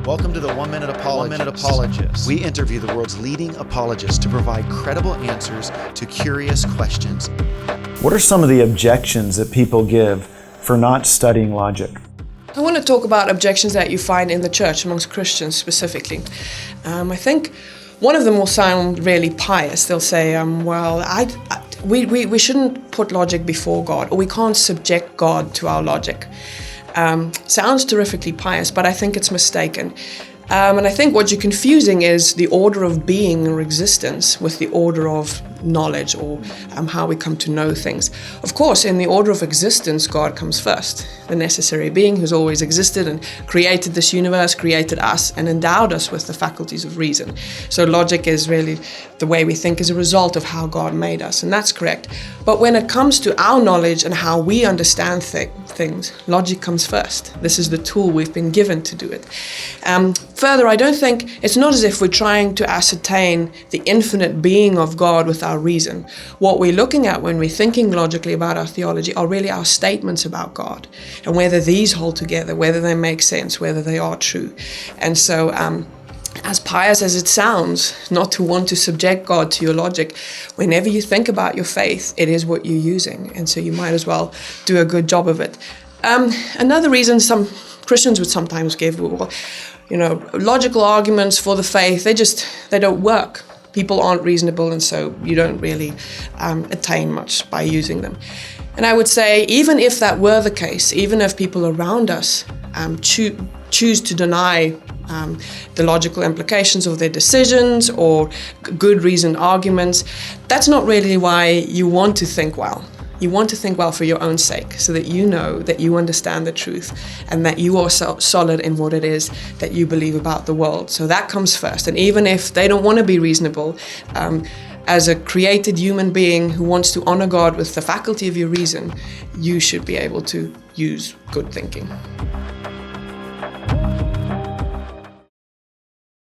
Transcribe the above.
Welcome to the 1 Minute Apologist. We interview the world's leading apologists to provide credible answers to curious questions. What are some of the objections that people give for not studying logic? I want to talk about objections that you find in the church amongst Christians specifically. I think one of them will sound really pious. They'll say, we shouldn't put logic before God, or we can't subject God to our logic. Sounds terrifically pious, but I think it's mistaken. And I think what you're confusing is the order of being or existence with the order of knowledge or how we come to know things. Of course, in the order of existence, God comes first, the necessary being who's always existed and created this universe, created us, and endowed us with the faculties of reason. So logic is really the way we think as a result of how God made us, and that's correct. But when it comes to our knowledge and how we understand things, logic comes first. This is the tool we've been given to do it. Further, I don't think it's not as if we're trying to ascertain the infinite being of God with our reason. What we're looking at when we're thinking logically about our theology are really our statements about God and whether these hold together, whether they make sense, whether they are true. And so, as pious as it sounds, not to want to subject God to your logic, whenever you think about your faith, it is what you're using. And so you might as well do a good job of it. Another reason some Christians would sometimes give, logical arguments for the faith, they don't work. People aren't reasonable, and so you don't really attain much by using them. And I would say, even if that were the case, even if people around us choose to deny the logical implications of their decisions or good reasoned arguments, that's not really why you want to think well. You want to think well for your own sake, so that you know that you understand the truth and that you are solid in what it is that you believe about the world. So that comes first. And even if they don't want to be reasonable, as a created human being who wants to honor God with the faculty of your reason, you should be able to use good thinking.